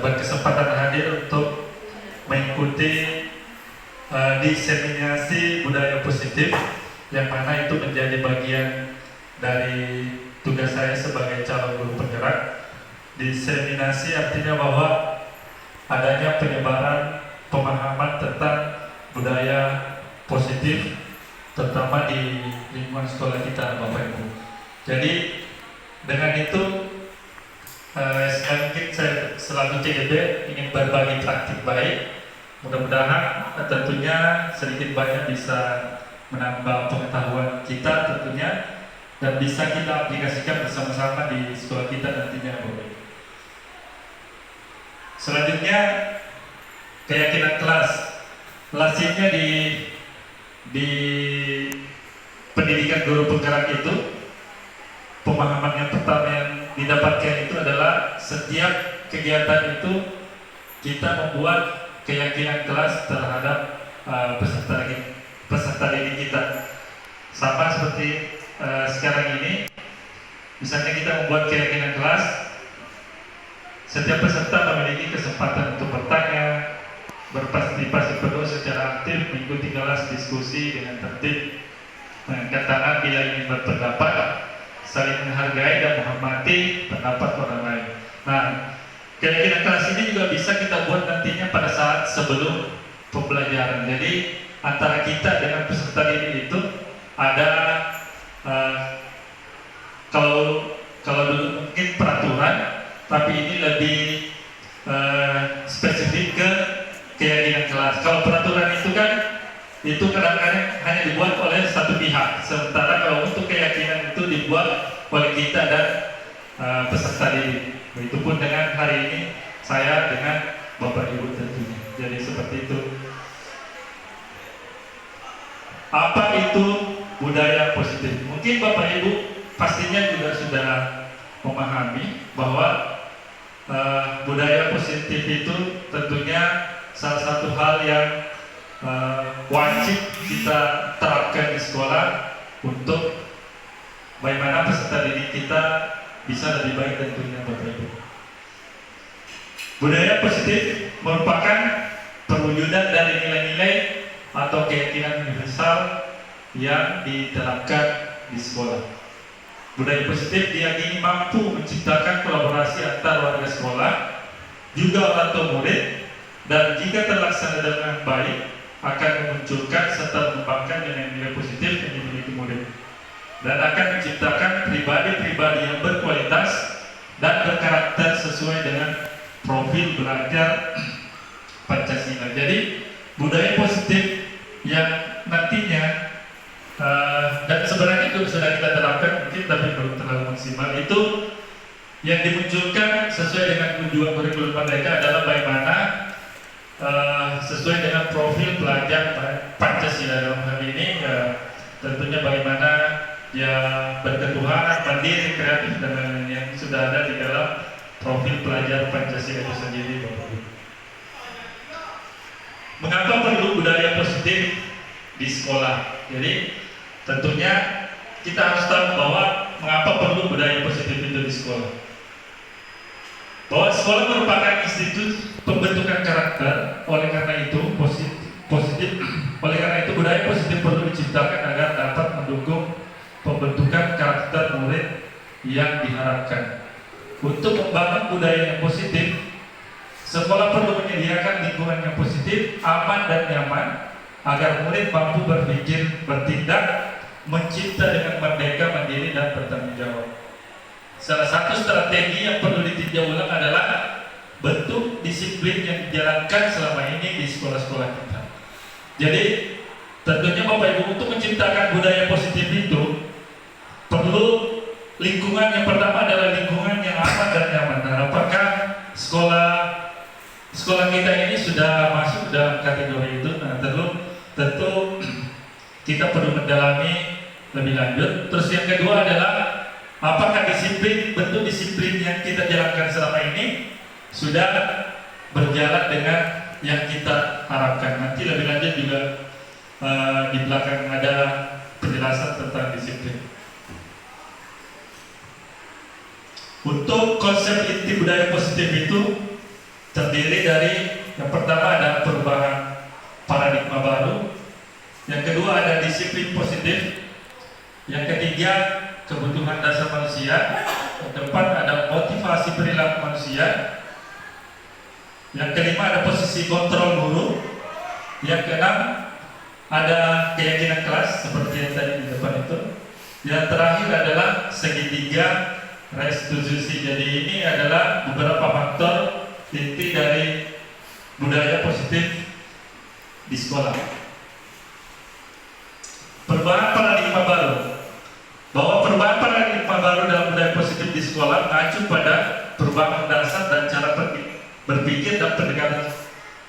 berkesempatan hadir untuk mengikuti diseminasi budaya positif, yang mana itu menjadi bagian dari tugas saya sebagai calon guru penggerak. Diseminasi artinya bahwa adanya penyebaran pemahaman tentang budaya positif, terutama di lingkungan sekolah kita, Bapak Ibu. Jadi dengan itu mungkin saya selaku CGB ingin berbagi praktik baik. Mudah-mudahan tentunya sedikit banyak bisa menambah pengetahuan kita tentunya, dan bisa kita aplikasikan bersama-sama di sekolah kita nantinya, Bapak Ibu. Selanjutnya keyakinan kelas. Kelasnya di pendidikan guru penggerak itu, pemahaman yang pertama yang didapatkan itu adalah setiap kegiatan itu kita membuat keyakinan kelas terhadap peserta didik kita. Sama seperti sekarang ini, misalnya kita membuat keyakinan kelas, setiap peserta memiliki kesempatan untuk bertanya, berpartisipasi penuh secara aktif, mengikuti kelas diskusi dengan tertib, mengangkat tangan bila ingin berpendapat, saling menghargai dan menghormati pendapat orang lain. Nah, keyakinan kelas ini juga bisa kita buat nantinya pada saat sebelum pembelajaran. Jadi antara kita dengan peserta didik itu ada kalau dulu mungkin peraturan, tapi ini lebih spesifik ke keyakinan kelas. Kalau peraturan itu kan itu kadang-kadang hanya dibuat oleh satu pihak, sementara kalau untuk keyakinan itu dibuat oleh kita dan peserta didik. Begitupun dengan hari ini saya dengan Bapak Ibu tentunya. Jadi seperti itu. Apa itu budaya positif? Mungkin Bapak Ibu pastinya juga sudah memahami bahwa budaya positif itu tentunya salah satu hal yang wajib kita terapkan di sekolah untuk bagaimana peserta didik kita bisa lebih baik tentunya, Bapak Ibu. Budaya positif merupakan perwujudan dari nilai-nilai atau keyakinan universal yang diterapkan di sekolah. Budaya positif diyakini mampu menciptakan kolaborasi antar warga sekolah, juga orang tua murid, dan jika terlaksana dengan baik akan memunculkan serta mengembangkan nilai-nilai positif yang dimiliki murid, dan akan menciptakan pribadi-pribadi yang berkualitas dan berkarakter sesuai dengan profil belajar Pancasila. Jadi budaya positif yang nantinya dan sebenarnya itu sudah kita terapkan mungkin tapi belum terlalu maksimal, itu yang dimunculkan sesuai dengan tujuan kurikulum mereka adalah bagaimana sesuai dengan profil pelajar Pancasila. Dalam hal ini tentunya bagaimana ya berketuhanan, mandiri, kreatif, dan lain-lain yang sudah ada di dalam profil pelajar Pancasila itu sendiri, Bapak Ibu. Mengapa perlu budaya positif di sekolah? Jadi tentunya kita harus tahu bahwa mengapa perlu budaya positif itu di sekolah. Bahwa sekolah merupakan institusi pembentukan karakter, oleh karena itu oleh karena itu budaya positif perlu diciptakan agar dapat mendukung pembentukan karakter murid yang diharapkan. Untuk membangun budaya yang positif, sekolah perlu menyediakan lingkungan yang positif, aman dan nyaman, agar murid mampu berpikir, bertindak, mencipta dengan merdeka, mandiri, dan bertanggung jawab. Salah satu strategi yang perlu ditinjau ulang adalah bentuk disiplin yang dijalankan selama ini di sekolah-sekolah kita. Jadi tentunya Bapak Ibu, untuk menciptakan budaya positif itu perlu lingkungan yang pertama adalah lingkungan yang aman dan nyaman. Nah, apakah sekolah kita ini sudah masuk dalam kategori itu? Nah, tentu kita perlu mendalami lebih lanjut. Terus yang kedua adalah apakah bentuk disiplin yang kita jalankan selama ini sudah berjalan dengan yang kita harapkan. Nanti lebih lanjut juga di belakang ada penjelasan tentang disiplin. Untuk konsep inti budaya positif itu terdiri dari yang pertama ada perubahan paradigma baru, yang kedua ada disiplin positif, yang ketiga kebutuhan dasar manusia, yang keempat ada motivasi perilaku manusia, yang kelima ada posisi kontrol guru, yang keenam ada keyakinan kelas seperti yang tadi di depan itu, yang terakhir adalah segitiga restitusi. Jadi ini adalah beberapa faktor inti dari budaya positif di sekolah. Perubahan paradigma baru, bahwa perubahan paradigma baru dalam budaya positif di sekolah mengacu pada perubahan dasar dan cara berpikir dan pendekatan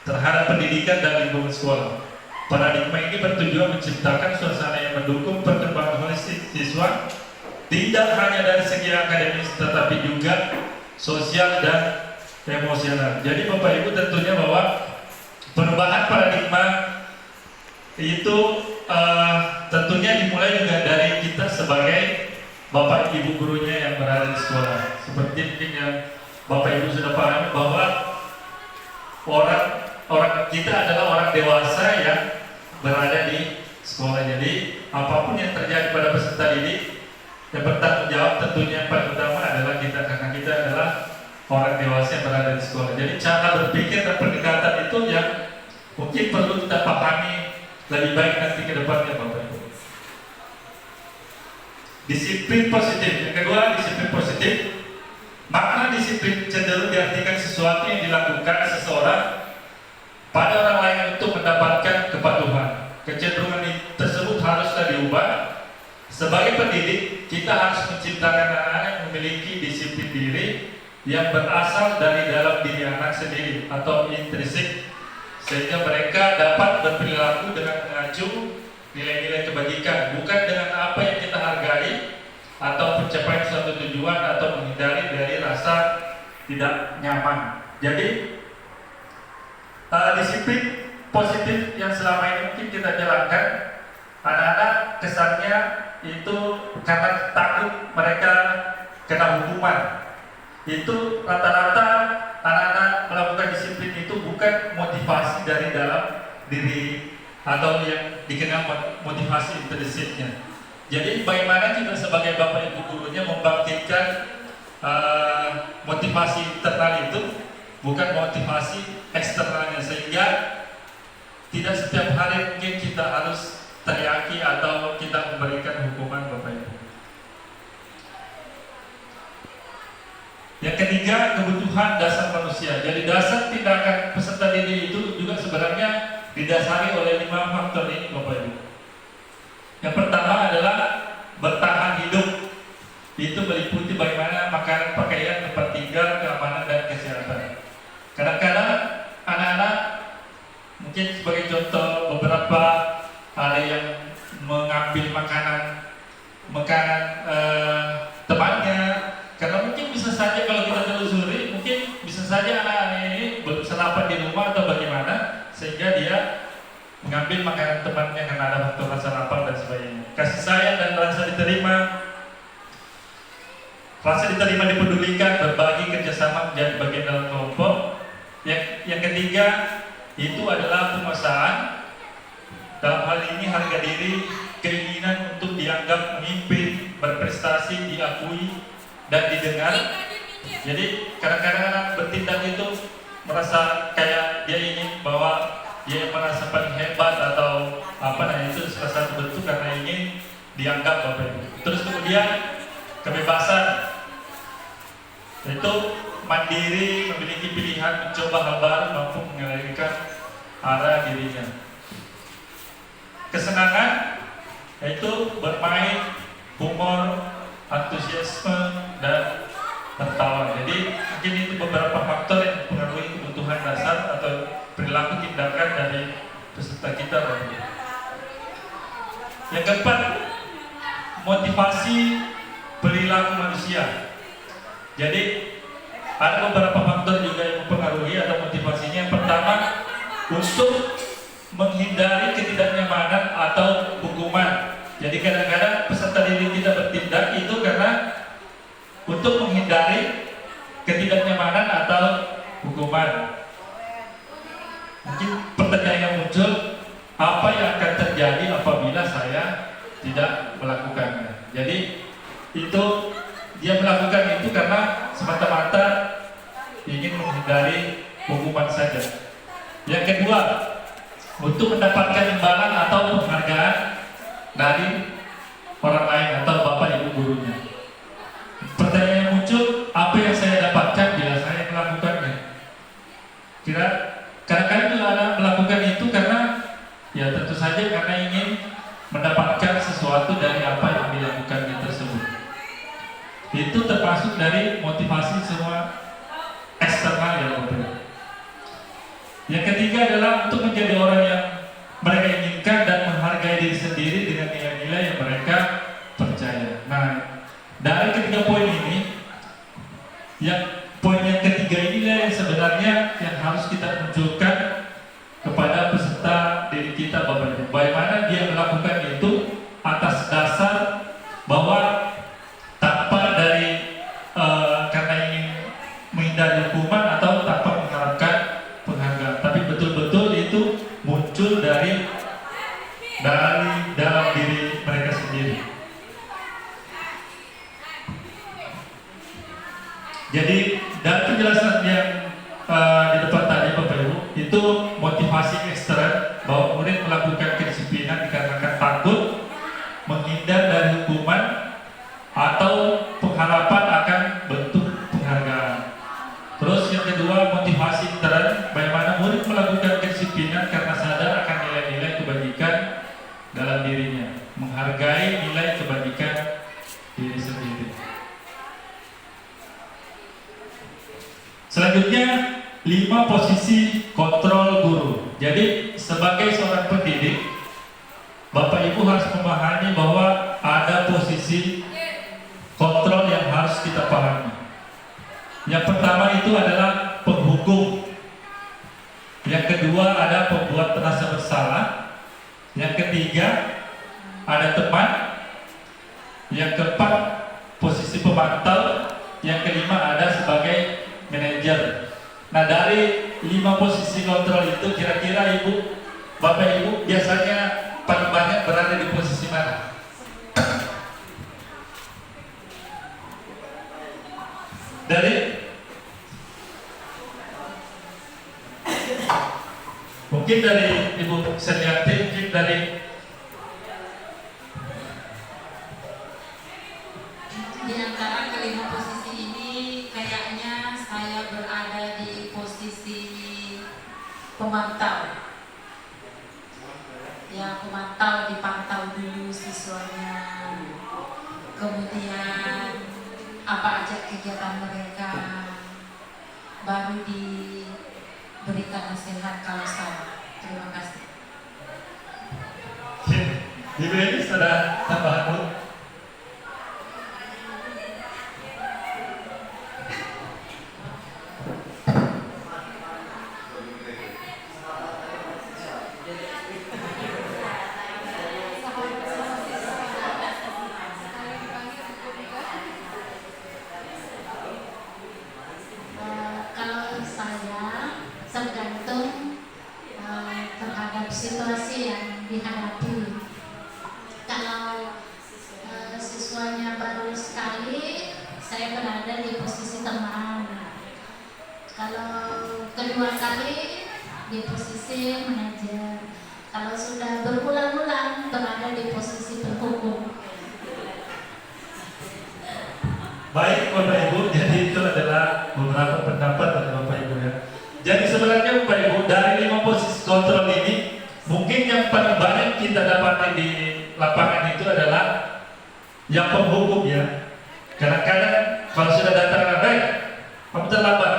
terhadap pendidikan dan lingkungan sekolah. Paradigma ini bertujuan menciptakan suasana yang mendukung perkembangan holistik siswa, tidak hanya dari segi akademis tetapi juga sosial dan emosional. Jadi Bapak Ibu tentunya bahwa perubahan paradigma itu tentunya dimulai juga dari kita sebagai Bapak Ibu gurunya yang berada di sekolah. Seperti mungkin yang Bapak Ibu sudah pahami bahwa orang kita adalah orang dewasa yang berada di sekolah. Jadi apapun yang terjadi pada peserta didik, yang bertanggung jawab tentunya yang paling utama adalah kita, karena kita adalah orang dewasa yang berada di sekolah. Jadi cara berpikir dan pendekatan itu yang mungkin perlu kita pahami lebih baik nanti ke depannya Bapak Ibu. Disiplin positif. Yang kedua, disiplin positif. Makna disiplin cenderung diartikan sesuatu yang dilakukan seseorang pada orang lain untuk mendapatkan kepatuhan. Kecenderungan tersebut haruslah diubah. Sebagai pendidik, kita harus menciptakan anak-anak yang memiliki disiplin diri yang berasal dari dalam diri anak sendiri atau intrinsik, sehingga mereka dapat berperilaku dengan mengacu nilai-nilai kebajikan, bukan dengan apa yang kita hargai atau pencapaian suatu tujuan atau menghindari dari rasa tidak nyaman. Jadi disiplin positif yang selama ini mungkin kita jalankan, anak-anak kesannya itu karena takut mereka kena hukuman. Itu rata-rata anak-anak melakukan disiplin itu bukan motivasi dari dalam diri atau yang dikenal motivasi intrinsiknya. Jadi bagaimana kita sebagai Bapak Ibu gurunya membangkitkan motivasi internal itu, bukan motivasi eksternalnya, sehingga tidak setiap hari mungkin kita harus teriaki atau kita memberikan hukuman Bapak Ibu. Yang ketiga, kebutuhan dasar manusia. Jadi dasar tindakan peserta didik itu juga sebenarnya didasari oleh 5 faktor ini Bapak Ibu. Yang pertama adalah bertahan hidup. Itu meliputi bagaimana makanan, pakaian, tempat tinggal, keamanan dan kesehatan. Kadang-kadang anak-anak mungkin sebagai contoh beberapa ada yang mengambil makanan temannya, karena mungkin bisa saja kalau kita telusuri, mungkin bisa saja anak-anak ini sarapan di rumah atau bagaimana, sehingga dia mengambil makanan temannya karena ada faktor rasa lapar dan sebagainya. Kasih sayang dan rasa diterima dipedulikan, berbagi, kerjasama menjadi bagian dalam kelompok. Yang ketiga itu adalah penguasaan. Dalam hal ini harga diri, keinginan untuk dianggap memimpin, berprestasi, diakui dan didengar. Jadi kadang-kadang anak bertindak itu merasa kayak dia ingin bahwa dia merasa paling hebat atau apa, nah itu salah satu bentuk karena ingin dianggap Bapak Ibu. Terus kemudian kebebasan, itu mandiri, memiliki pilihan, mencoba hal baru, mampu mengendalikan arah dirinya. Kesenangan, yaitu bermain, humor, antusiasme dan tertawa. Jadi mungkin itu beberapa faktor yang mempengaruhi kebutuhan dasar atau perilaku tindakan dari peserta kita. Yang keempat, motivasi perilaku manusia. Jadi ada beberapa faktor juga yang mempengaruhi atau motivasinya. Yang pertama, untuk menghindari ketidaknyamanan atau hukuman. Jadi kadang-kadang peserta didik kita bertindak itu karena untuk menghindari ketidaknyamanan atau hukuman. Mungkin pertanyaan yang muncul, apa yang akan terjadi apabila saya tidak melakukannya? Jadi itu dia melakukan itu karena semata-mata ingin menghindari hukuman saja. Yang kedua, untuk mendapatkan imbalan atau penghargaan dari orang lain atau bapak ibu gurunya. Pertanyaan yang muncul, apa yang saya dapatkan bila saya melakukannya? Kadang-kadang juga ada melakukan itu karena ya tentu saja karena ingin mendapatkan sesuatu dari apa yang dilakukannya tersebut. Itu termasuk dari motivasi semua eksternal ya Bapak. Yang ketiga adalah untuk menjadi orang yang mereka inginkan dan menghargai diri sendiri dengan nilai-nilai yang mereka percaya. Nah, dari ketiga poin ini, poin yang ketiga inilah yang sebenarnya yang harus kita munculkan kepada peserta diri kita Bapak Ibu. Bagaimana dia melakukan itu atas dasar bahwa tanpa dari karena ingin menghindari hukuman atau tanpa mengharapkan penghargaan, tapi betul-betul itu muncul dari dalam diri mereka sendiri. Jadi dari penjelasan yang di depan tadi Bapak Ibu, itu motivasi ekstern bahwa murid melakukan kedisiplinan dikarenakan takut, menghindar dari hukuman, atau pengharapan akan bentuk penghargaan. Terus yang kedua, motivasi intern, bagaimana murid melakukan kedisiplinan karena sadar akan nilai-nilai kebajikan dalam dirinya, menghargai nilai kebajikan diri sendiri. Selanjutnya, 5 posisi kontrol guru. Jadi sebagai seorang pendidik, Bapak Ibu harus memahami bahwa ada posisi kontrol yang harus kita pahami. Yang pertama itu adalah penghukum. Yang kedua ada pembuat merasa bersalah. Yang ketiga ada teman. Yang keempat posisi pemantau. Yang kelima ada sebagai manajer. Nah, dari 5 posisi kontrol itu kira-kira Ibu, Bapak Ibu biasanya paling banyak berada di posisi mana? Dari mungkin dari Ibu Seliati, mungkin dari di antara kelima posisi ini kayaknya saya berada di posisi pemantau. Ya, pemantau, dipantau dulu siswanya, kemudian apa aja kegiatan mereka, baru diberikan nasihat kalau salah. Terima kasih. Ibu ini sudah tambahan dulu. Kalau saya tergantung terhadap situasi yang dihadapi. Kalau siswanya baru sekali, saya berada di posisi teman. Kalau kedua kali di posisi manajer. Kalau sudah berulang-ulang berada di posisi penghukum. Baik Bapak Ibu, jadi itu adalah beberapa pendapat dari Bapak Ibu ya. Jadi sebenarnya Bapak Ibu, dari 5 posisi kontrol ini, mungkin yang paling banyak kita dapati di lapangan itu adalah yang penghukum ya. Kadang-kadang kalau sudah datang baik, kamu terlambat.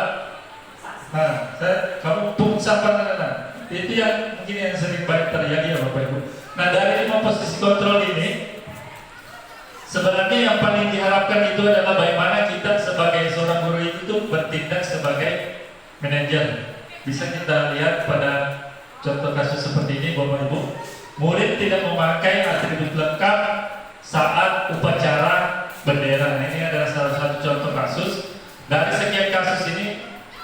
Nah, kamu pun sabar. Itu yang mungkin yang sering banyak terjadi ya Bapak Ibu. Nah, dari 5 posisi kontrol ini, sebenarnya yang paling diharapkan itu adalah bagaimana kita sebagai seorang guru itu bertindak sebagai manajer. Bisa kita lihat pada contoh kasus seperti ini Bapak Ibu. Murid tidak memakai atribut lengkap saat upacara bendera. Nah, ini adalah salah satu contoh kasus. Dari sekian kasus ini,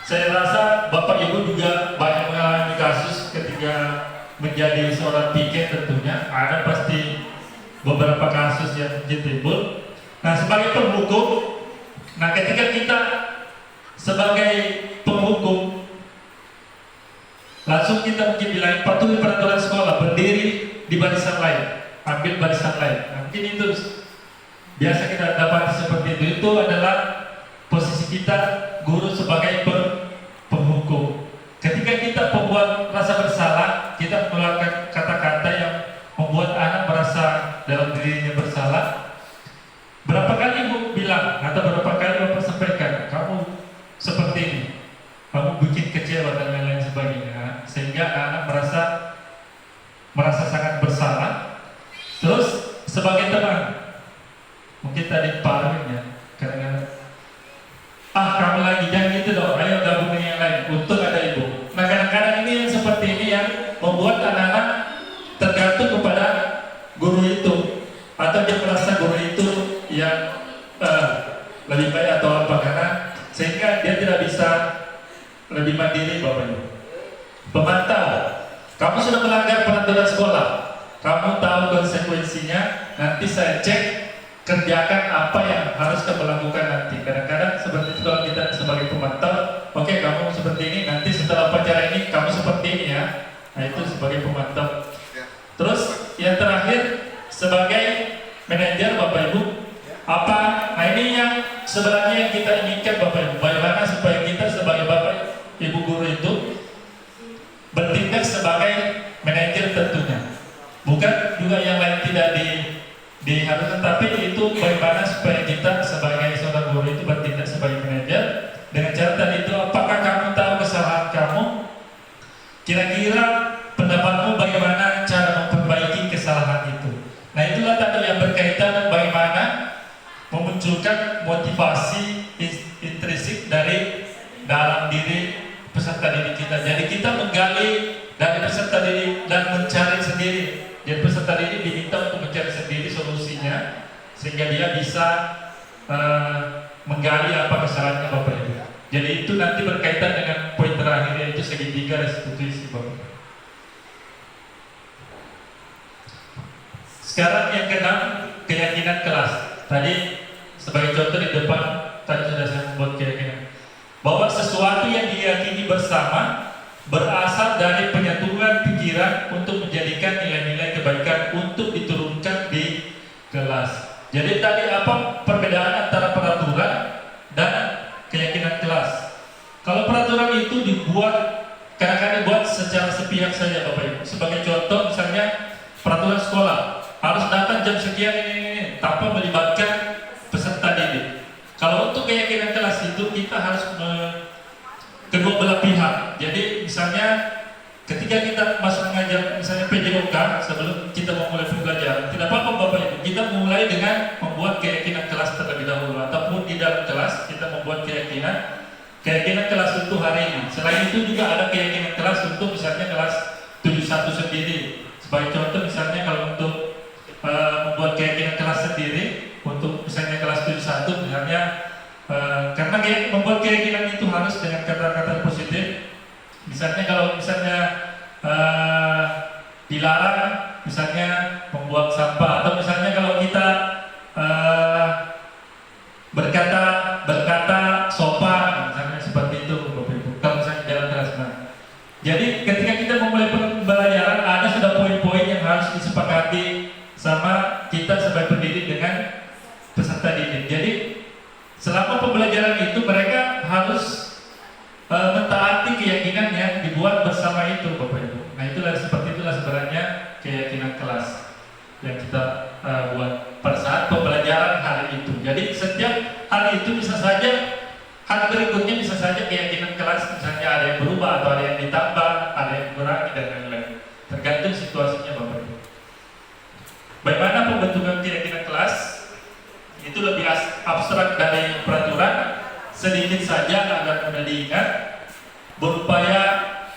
saya rasa Bapak Ibu juga banyak mengalami kasus menjadi seorang piket tentunya ada pasti beberapa kasus yang timbul. Nah, sebagai penghukum, nah ketika kita sebagai penghukum langsung kita mungkin bilang patuhi peraturan sekolah, berdiri di barisan lain, ambil barisan lain. Nah, mungkin itu biasa kita dapat seperti itu. Itu adalah posisi kita guru sebagai penghukum. Ketika kita membuat rasa bersalah, kita mengeluarkan kata-kata yang membuat anak merasa dalam dirinya bersalah. Berapa kali ibu bilang atau berapa kali bapak sampaikan, kamu seperti ini, kamu bikin kecewa dan lain-lain sebagainya, sehingga anak merasa sangat bersalah. Terus sebagai teman, mungkin tadi Pak Arwin ya, kadang-kadang kamu lagi jangan gitu dong, ayo gabung dengan yang lain, untung ada ibu. Nah, kadang-kadang ini yang seperti ini yang membuat anak-anak tergantung kepada guru itu, atau dia merasa guru itu yang lebih baik atau apa, karena sehingga dia tidak bisa lebih mandiri. Bapak Ibu pemantau, kamu sudah melanggar peraturan sekolah, kamu tahu konsekuensinya, nanti saya cek, kerjakan apa yang harus kamu lakukan nanti. Kadang-kadang seperti itu kalau kita sebagai pemantau, oke, kamu seperti ini, nanti setelah upacara ini kamu seperti ini ya. Nah, itu sebagai pemantau. Terus yang terakhir sebagai manajer Bapak Ibu, nah ini yang sebenarnya yang kita inginkan Bapak Ibu, bagaimana supaya kita sebagai Bapak Ibu guru itu bertindak sebagai manajer tentunya, bukan juga yang lain tidak diharuskan, tapi itu bagaimana supaya kita sebagai seorang guru itu bertindak sebagai manajer dengan cara tadi itu. Apakah kamu tahu kesalahan kamu? Kira-kira pendapatmu bagaimana cara memperbaiki kesalahan itu? Nah, itulah tadi yang berkaitan bagaimana memunculkan motivasi intrinsik dari dalam diri peserta didik kita. Jadi kita menggali dari peserta didik dan mencari sendiri. Jadi peserta didik diminta untuk mencari sendiri solusinya, sehingga dia bisa menggali apa kesalahannya Bapak Ibu. Jadi itu nanti berkaitan dengan poin terakhir, yaitu segitiga restitusi Bapak Ibu. Sekarang yang keenam, keyakinan kelas. Tadi sebagai contoh di depan tadi sudah saya membuat keyakinan bahwa sesuatu yang diyakini bersama berasal dari penyatuan pikiran untuk menjadikan nilai-nilai kebaikan untuk diturunkan di kelas. Jadi tadi apa perbedaan antara peraturan dan keyakinan kelas? Kalau peraturan itu dibuat kadang-kadang dibuat secara sepihak saja Bapak Ibu. Sebagai contoh misalnya peraturan sekolah harus datang jam sekian ini tanpa melibatkan peserta didik. Kalau untuk keyakinan kelas itu kita harus kedua belah pihak. Jadi misalnya ketika kita masuk mengajar misalnya PJOK, sebelum kita memulai pembelajaran, tidak apa-apa Bapak Ibu, kita mulai dengan membuat keyakinan kelas terlebih dahulu, ataupun di dalam kelas kita membuat keyakinan kelas untuk hari ini. Selain itu juga ada keyakinan kelas untuk misalnya kelas 71 sendiri. Sebagai contoh misalnya kalau untuk membuat keyakinan kelas sendiri untuk misalnya kelas 71 misalnya, karena membuat keyakinan itu harus dengan kata-kata positif. Misalnya kalau misalnya dilarang misalnya membuang sampah, atau misalnya kalau kita berkata sopan, misalnya seperti itu Bapak Ibu. Kalau misalnya jalan kelas, jadi ketika kita memulai pembelajaran ada sudah poin-poin yang harus disepakati sama kita sebagai pendidik dengan peserta didik. Jadi selama pembelajaran itu mereka harus mentaati keyakinan yang dibuat bersama itu Bapak Ibu. Nah, seperti itulah sebenarnya keyakinan kelas yang kita buat pada saat pembelajaran hari itu. Jadi setiap hari itu bisa saja, hari berikutnya bisa saja keyakinan kelas misalnya ada yang berubah atau ada yang ditambah, ada yang kurangi dan lain-lain. Tergantung situasinya Bapak Ibu. Bagaimana pembentukan keyakinan kelas? Itu lebih abstrak dari peraturan, sedikit saja agar mudah diingat. Berupaya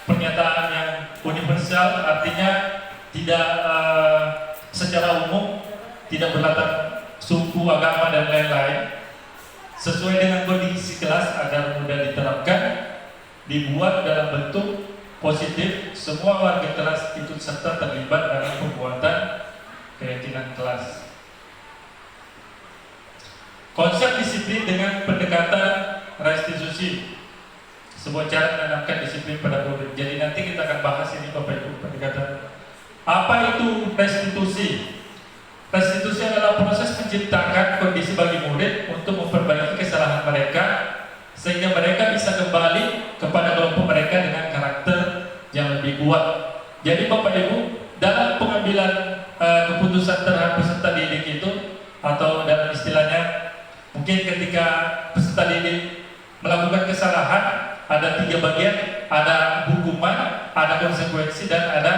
pernyataan yang universal, artinya tidak secara umum, tidak berlatar suku, agama dan lain-lain, sesuai dengan kondisi kelas agar mudah diterapkan, dibuat dalam bentuk positif, semua warga kelas ikut serta terlibat dalam pembuatan keyakinan kelas. Konsep disiplin dengan pendekatan restitusi, sebuah cara menanamkan disiplin pada murid. Jadi nanti kita akan bahas ini Bapak Ibu, pendekatan. Apa itu restitusi? Restitusi adalah proses menciptakan kondisi bagi murid untuk memperbaiki kesalahan mereka sehingga mereka bisa kembali kepada kelompok mereka dengan karakter yang lebih kuat. Jadi Bapak Ibu, dalam pengambilan keputusan terhadap peserta didik itu, atau dalam istilahnya mungkin ketika peserta didik melakukan kesalahan, ada 3 bagian, ada hukuman, ada konsekuensi, dan ada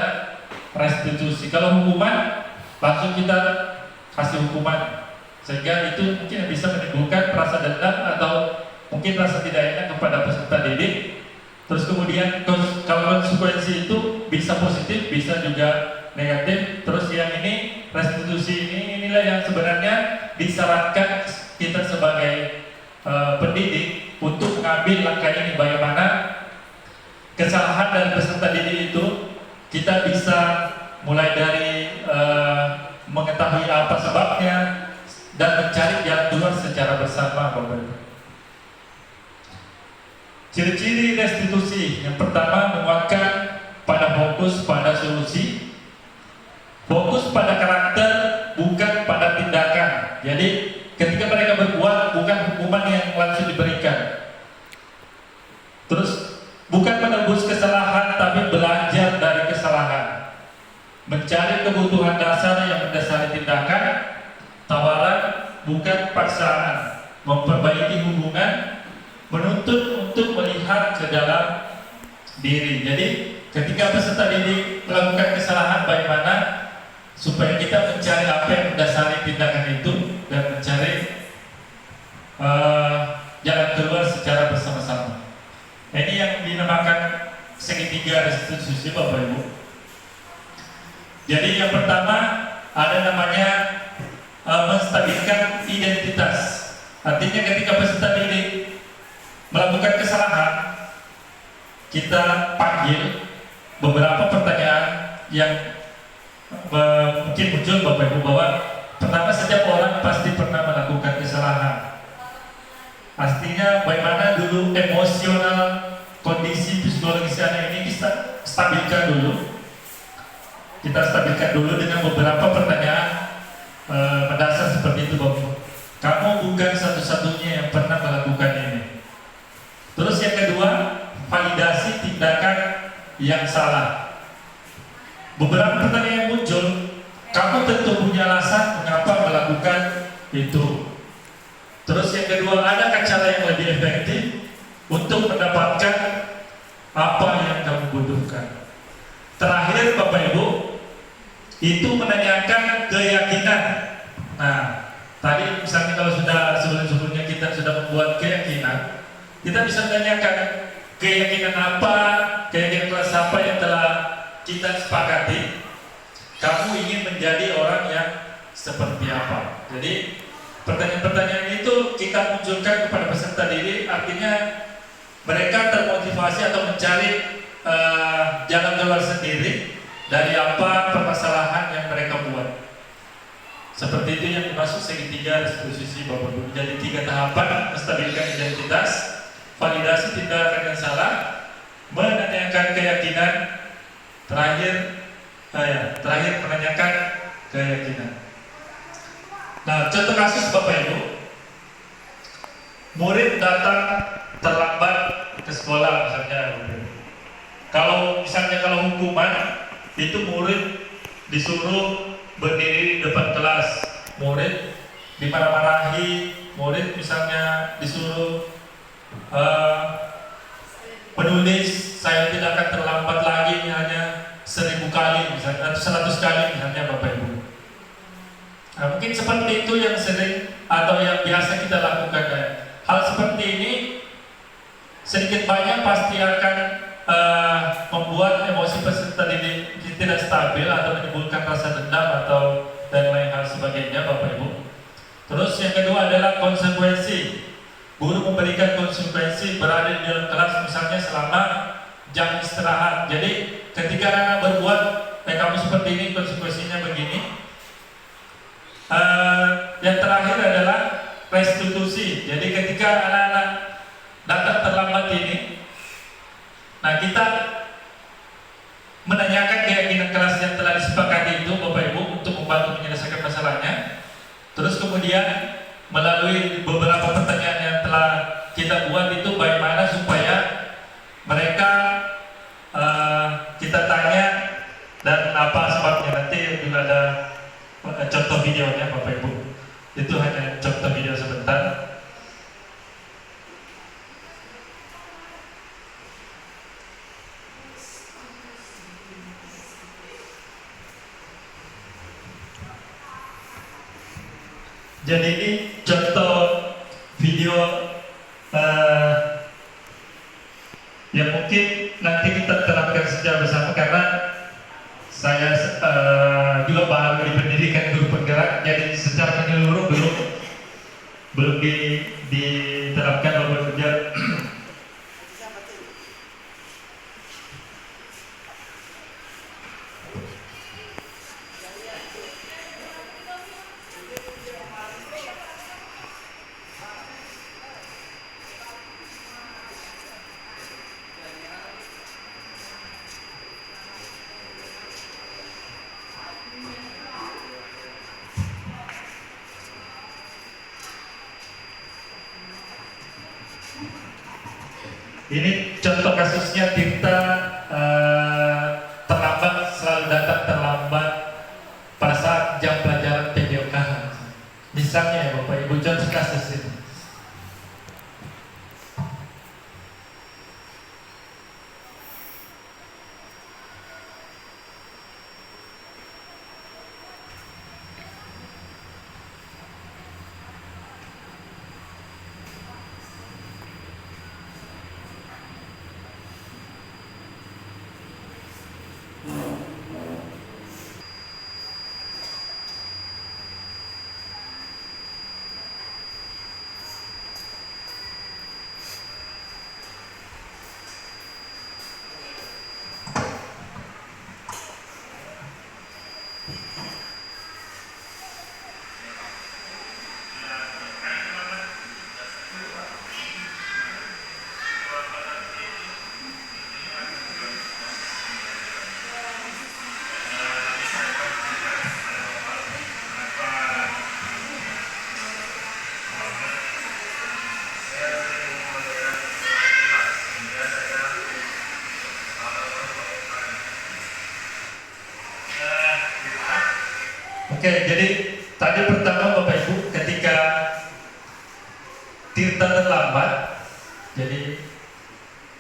restitusi. Kalau hukuman, langsung kita kasih hukuman, sehingga itu mungkin bisa menimbulkan rasa dendam atau mungkin rasa tidak enak kepada peserta didik. Terus kemudian kalau konsekuensi itu bisa positif, bisa juga negatif. Terus yang ini restitusi inilah yang sebenarnya disarankan kita sebagai pendidik untuk mengambil langkah ini, bagaimana kesalahan dari peserta didik itu kita bisa mulai dari mengetahui apa sebabnya dan mencari jalan keluar secara bersama, Bapak Ibu. Ciri-ciri restitusi yang pertama, menguatkan pada fokus pada solusi, fokus pada karakter bukan pada tindakan. Jadi ketika mereka berbuat, bukan hukuman yang langsung diberikan. Terus bukan menebus kesalahan, tapi belajar dari kesalahan. Mencari kebutuhan dasar yang mendasari tindakan, tawaran bukan paksaan. Memperbaiki hubungan, menuntut untuk melihat ke dalam diri. Jadi ketika peserta didik melakukan kesalahan, bagaimana supaya kita mencari apa yang mendasari tindakan itu dan mencari jalan keluar secara bersama-sama. Ini yang dinamakan segitiga restitusi, Bapak Ibu. Jadi yang pertama ada namanya menstabilkan identitas. Artinya ketika peserta didik melakukan kesalahan, kita panggil beberapa pertanyaan yang mungkin muncul Bapak Ibu, bahwa pertama, setiap orang pasti pernah melakukan kesalahan. Pastinya bagaimana dulu emosional kondisi psikologis anak ini kita stabilkan dulu. Kita stabilkan dulu dengan beberapa pertanyaan mendasar seperti itu, Bapak. Kamu bukan satu-satunya yang pernah melakukan ini. Terus yang kedua, validasi tindakan yang salah. Beberapa pertanyaan yang muncul, kamu tentu punya alasan mengapa melakukan itu. Terus yang kedua, adakah cara yang lebih efektif untuk mendapatkan apa yang kamu butuhkan? Terakhir, Bapak Ibu, itu menanyakan keyakinan. Nah, tadi misalnya kalau sudah sebelum-sebelumnya kita sudah membuat keyakinan, kita bisa menanyakan keyakinan apa, keyakinan kelas apa yang telah kita sepakati. Kamu ingin menjadi orang yang seperti apa? Jadi pertanyaan-pertanyaan itu kita munculkan kepada peserta didik, artinya mereka termotivasi atau mencari jalan keluar sendiri dari apa permasalahan yang mereka buat. Seperti itu yang dimaksud segitiga restitusi, Bapak Ibu. Jadi 3 tahapan: menstabilkan identitas, validasi tindakan yang salah, menanyakan keyakinan, terakhir menanyakan keyakinan. Nah, contoh kasus Bapak Ibu, murid datang terlambat ke sekolah misalnya. Kalau hukuman itu murid disuruh berdiri di depan kelas, murid dimarah-marahi, murid misalnya disuruh menulis saya tidak akan terlambat lagi hanya 1000 kali misalnya, atau 100 kali misalnya, Bapak Ibu. Nah, mungkin seperti itu yang sering atau yang biasa kita lakukan. Hal seperti ini sedikit banyak pasti akan membuat emosi peserta didik tidak stabil atau menimbulkan rasa dendam atau dan lain hal sebagainya, Bapak Ibu. Terus yang kedua adalah konsekuensi. Guru memberikan konsekuensi berada di dalam kelas misalnya selama jam istirahat. Jadi ketika anak berbuat kamu seperti ini, konsekuensinya begini. Yang terakhir adalah restitusi. Jadi ketika anak-anak datang terlambat ini, nah kita menanyakan keyakinan kelas yang telah disepakati itu Bapak Ibu untuk membantu menyelesaikan masalahnya. Terus kemudian melalui beberapa pertanyaan yang telah kita buat itu bagaimana supaya mereka kita tanya dan apa sebabnya. Nanti juga ada contoh videonya Bapak Ibu. Itu hanya contoh video sebentar. Jadi ini contoh video yang mungkin nanti kita terapkan secara bersama, karena saya juga baru di pendidikan guru penggerak, jadi secara menyeluruh belum diterapkan oleh kerja. Ini contoh kasusnya. Tirta terlambat, selalu datang terlambat pada saat jam pelajaran PJOK. Misalnya ya Bapak Ibu, contoh kasus ini. Oke, jadi tadi pertama Bapak Ibu, ketika Tirta terlambat, jadi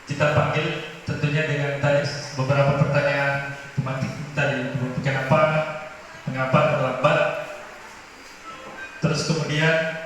kita panggil tentunya dengan tadi beberapa pertanyaan tematik tadi, mengapa terlambat, terus kemudian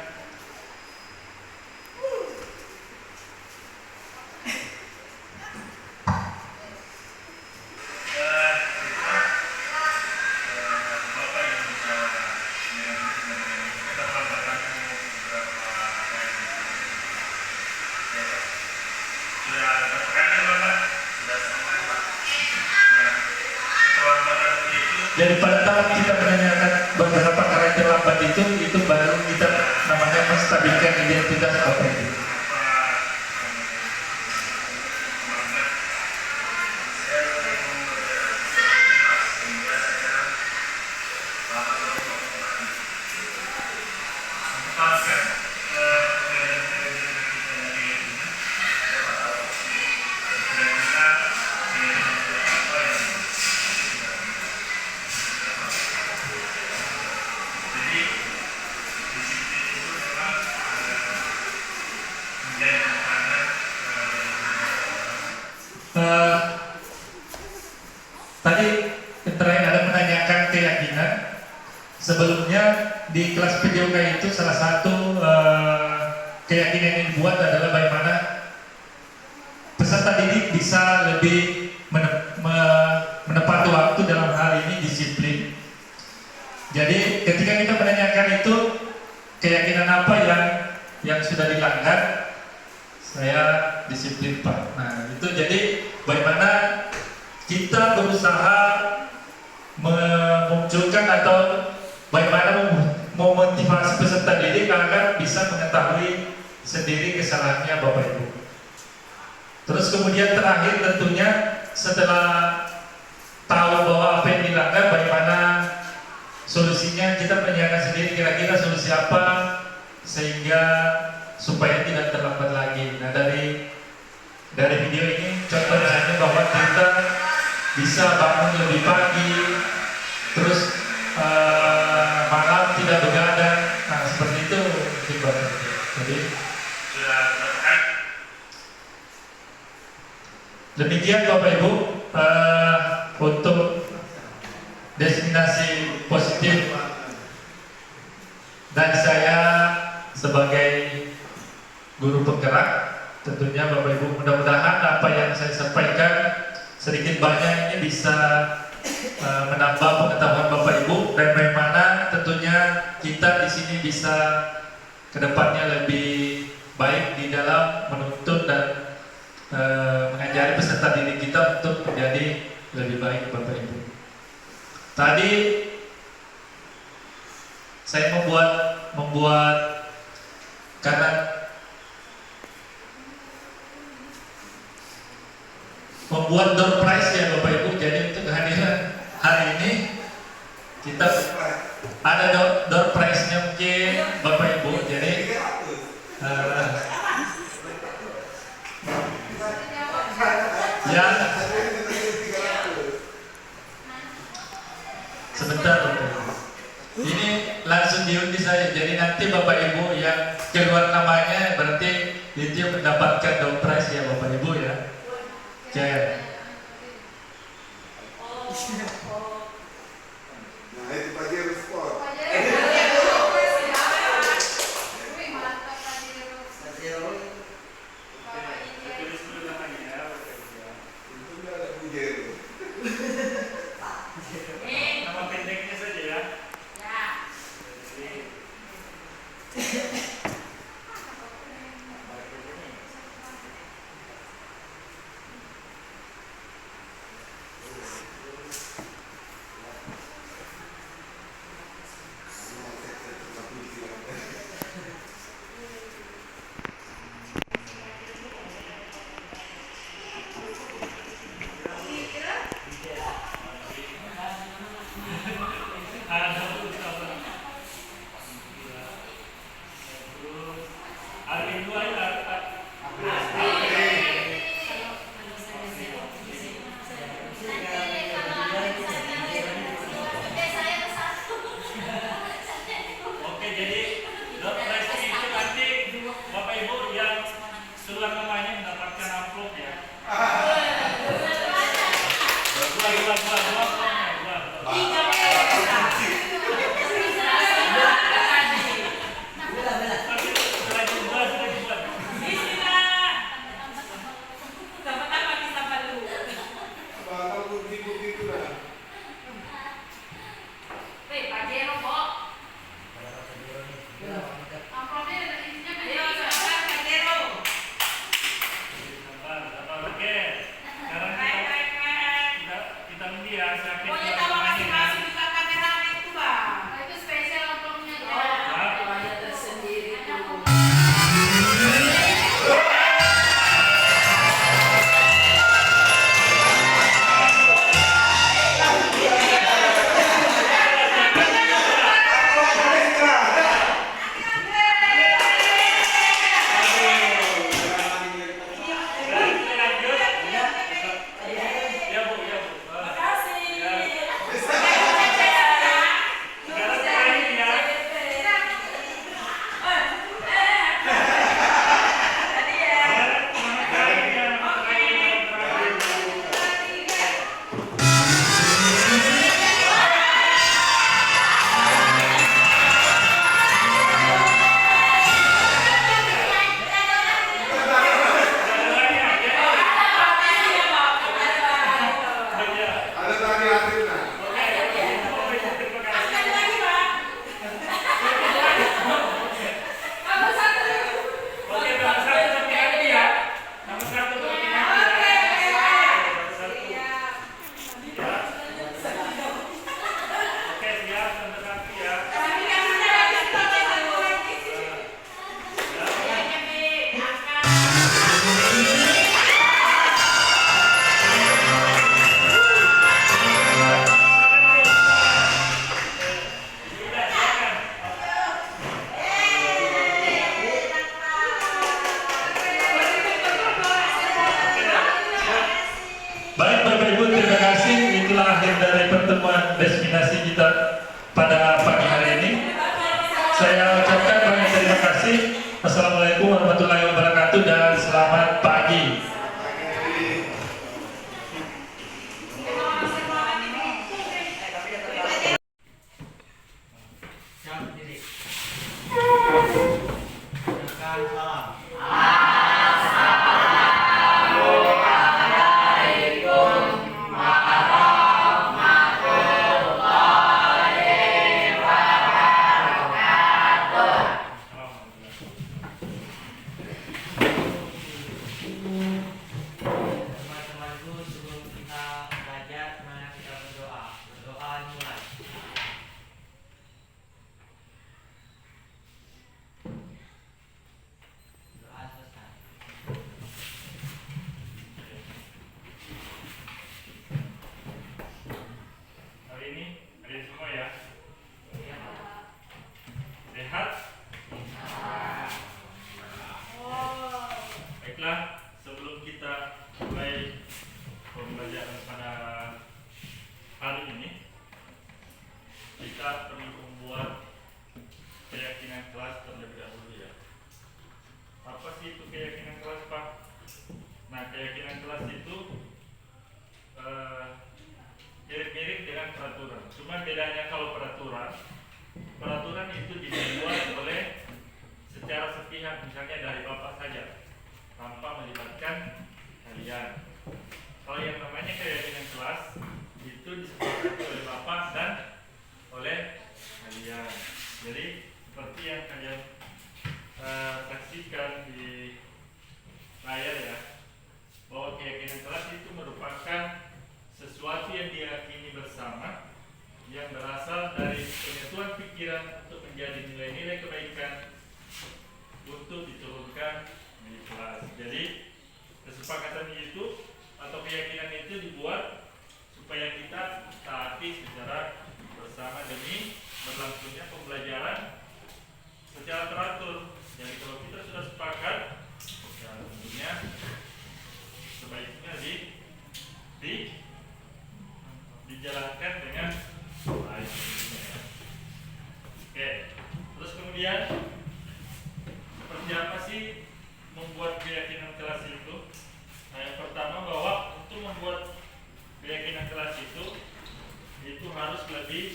jadi pada tahap kita menanyakan beberapa karakter lambat itu baru kita namanya menstabilkan identitas Bapak Ibu. Tadi terakhir ada menanyakan keyakinan. Sebelumnya di kelas PJOK itu salah satu keyakinan yang dibuat adalah bagaimana peserta didik bisa lebih menepati waktu, dalam hal ini disiplin. Jadi ketika kita menanyakan itu keyakinan apa yang sudah dilanggar, Saya disiplin Pak. Nah itu jadi bagaimana kita berusaha memunculkan atau bagaimana memotivasi peserta didik agar bisa mengetahui sendiri kesalahannya Bapak Ibu. Terus kemudian terakhir tentunya setelah tahu bahwa apa yang dilanggar, bagaimana solusinya, kita menyiapkan sendiri kira-kira solusi apa sehingga supaya tidak terlambat lagi. Nah dari video ini contoh misalnya bahwa kita bisa bangun lebih pagi, terus malam tidak begadang. Nah seperti itu mungkin Bapak. Jadi demikian Bapak Ibu untuk destinasi positif, dan saya sebagai guru penggerak tentunya Bapak Ibu mudah-mudahan apa yang saya sampaikan sedikit banyak ini bisa menambah pengetahuan Bapak Ibu, dan bagaimana tentunya kita di sini bisa kedepannya lebih baik di dalam menuntut dan mengajari peserta didik kita untuk menjadi lebih baik Bapak Ibu. Tadi saya membuat karena membuat door prize ya Bapak Ibu. Jadi untuk kehadiran hari ini kita ada door prize-nya mungkin Bapak Ibu. Jadi ya sebentar Bapak Ibu. Ini langsung diundi saya. Jadi nanti Bapak Ibu yang keluar namanya berarti dia mendapatkan door prize ya Bapak Ibu ya. Oke. Nah itu pagi harus sport. Nama pendeknya saja ya. Bapak Ibu, terima kasih. Itulah akhir dari pertemuan destinasi kita pada pagi hari ini. Saya ucapkan banyak terima kasih. Assalamualaikum warahmatullahi wabarakatuh dan selamat pagi. Teman-temanku, sebelum kita belajar, mari kita berdoa. Berdoa mulai. Doa selesai. Hari ini ada semua ya. Sehat? Baiklah, sebelum kita mulai pembelajaran pada hari ini, kita perlu membuat keyakinan kelas terlebih dahulu ya. Apa sih itu keyakinan kelas, Pak? Nah, keyakinan kelas itu mirip-mirip dengan peraturan. Cuma bedanya kalau peraturan itu dibuat oleh secara sepihak, misalnya dari Bapak saja, tanpa melibatkan kalian. Kalau yang namanya keyakinan kelas itu disepakati oleh Bapak dan oleh kalian. Jadi seperti yang kalian saksikan di layar ya, bahwa keyakinan kelas itu merupakan sesuatu yang diyakini bersama, yang berasal dari penyatuan pikiran untuk menjadi nilai-nilai kebaikan untuk diturunkan di kelas. Jadi kesepakatan itu atau keyakinan itu dibuat supaya kita taati secara bersama demi berlangsungnya pembelajaran secara teratur. Jadi kalau kita sudah sepakat, ya tentunya sebaiknya dijalankan dengan baik. Oke, terus kemudian seperti apa sih membuat keyakinan kelas itu? Nah, yang pertama bahwa untuk membuat keyakinan kelas itu harus lebih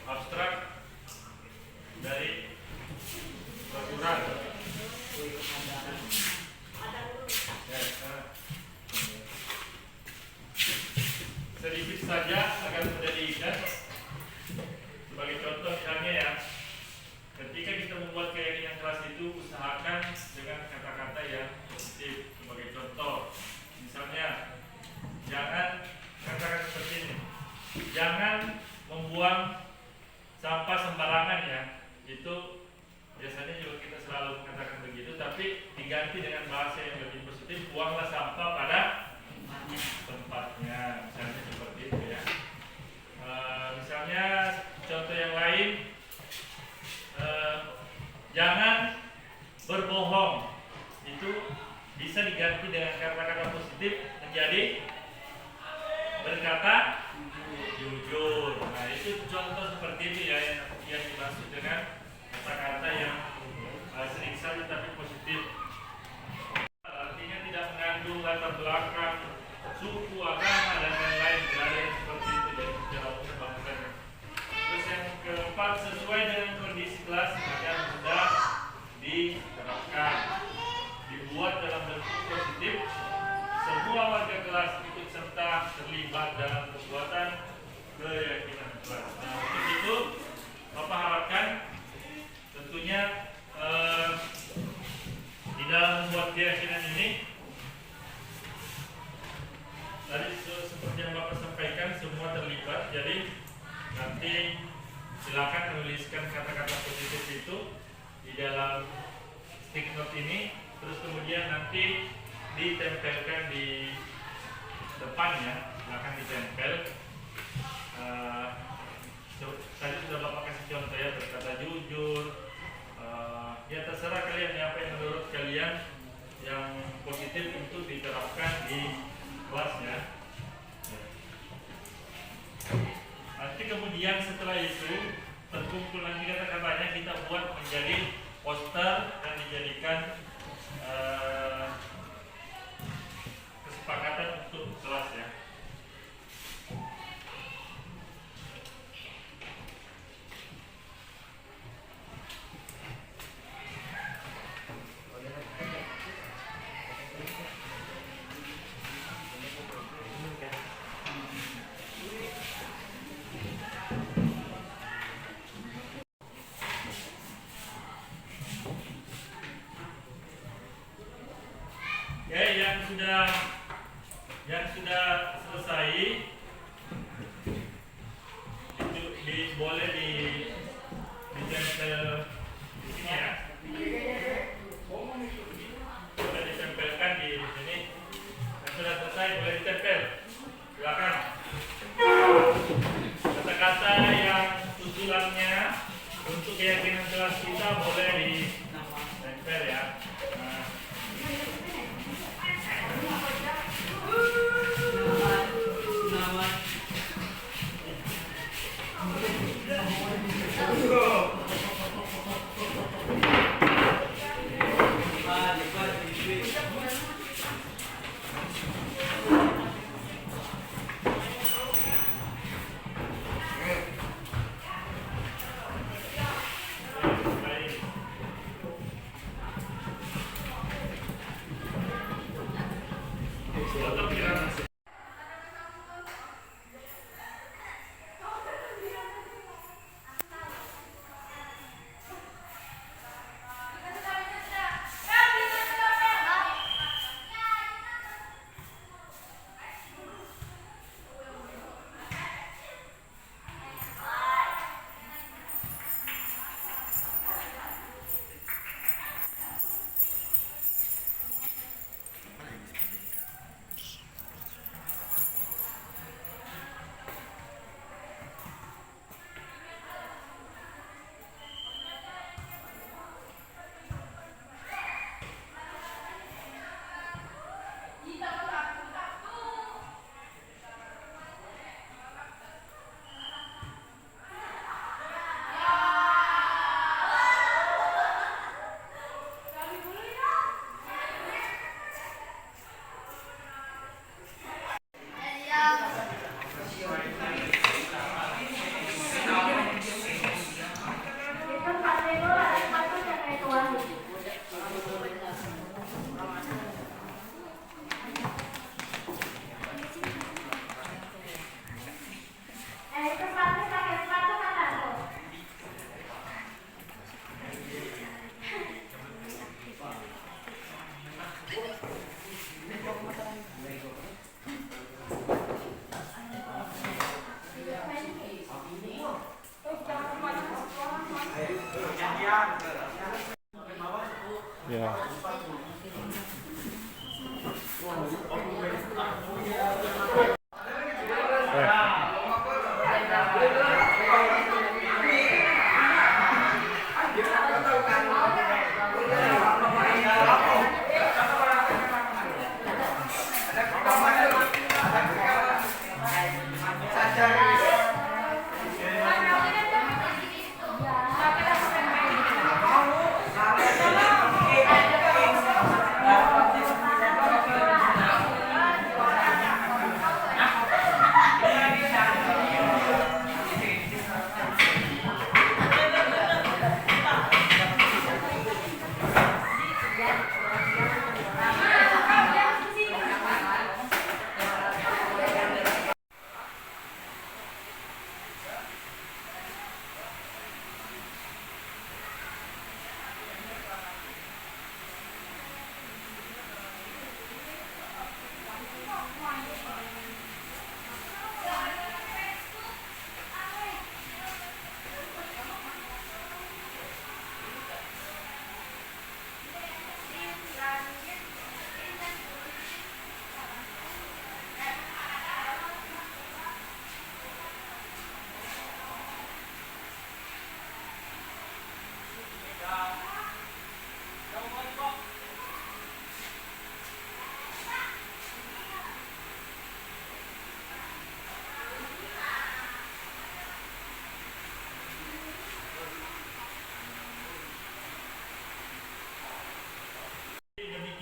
abstrak dari peraturan. Sedikit saja agar mudah diingat. Sebagai contoh misalnya ya, ketika kita membuat keyakinan kelas itu, usahakan dengan kata-kata yang positif. Sebagai contoh, misalnya jangan katakan seperti ini, jangan membuang sampah sembarangan ya. Itu biasanya juga kita selalu mengatakan begitu, tapi diganti dengan bahasa yang lebih positif, buanglah sampah pada tempatnya, misalnya seperti itu ya. Misalnya contoh yang lain, jangan berbohong, itu bisa diganti dengan kata-kata positif menjadi berkata jujur. Nah, itu contoh seperti itu ya yang dimaksud dengan kata-kata yang sering saja tapi positif. Artinya tidak mengandung latar belakang suku, agama dan lain-lain, tidak ada yang seperti itu. Jadi secara umum bahasanya. Terus yang keempat, sesuai dengan kondisi kelas agar mudah diterapkan, dibuat dalam bentuk positif. Semua warga kelas ikut serta terlibat dalam pembuatan keyakinan kelas. Nah, untuk itu Bapak harapkan tentunya di dalam membuat keyakinan ini, tadi seperti yang Bapak sampaikan, semua terlibat. Jadi nanti silakan menuliskan kata-kata positif itu di dalam stick note ini, terus kemudian nanti ditempelkan di depannya, silakan ditempel. Tadi sudah Bapak kasih contoh ya, berkata jujur. Ya terserah kalian, apa yang menurut kalian yang positif untuk diterapkan di kelas ya. Nanti kemudian setelah itu terkumpul nanti kata-katanya kita buat menjadi poster dan dijadikan kesepakatan untuk kelas ya. Ya, yang sudah selesai itu boleh ditempel di sini ya. Boleh ditempelkan di sini. Yang sudah selesai boleh ditempel. Silakan. Kata-kata yang tujuannya untuk keyakinan kelas kita boleh ditempel ya. Nah, baik.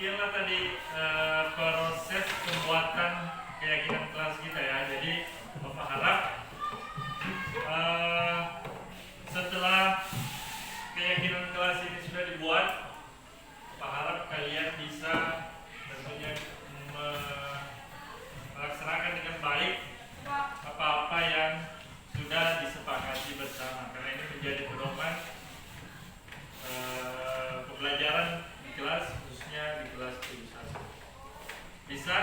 demikianlah tadi proses pembuatan keyakinan kelas kita ya. Jadi Bapak harap setelah keyakinan kelas ini sudah dibuat, Bapak harap kalian bisa tentunya melaksanakan dengan baik apa-apa yang sudah disepakati bersama, karena ini menjadi pedoman pembelajaran di kelas, khususnya di kelas 71. Bisa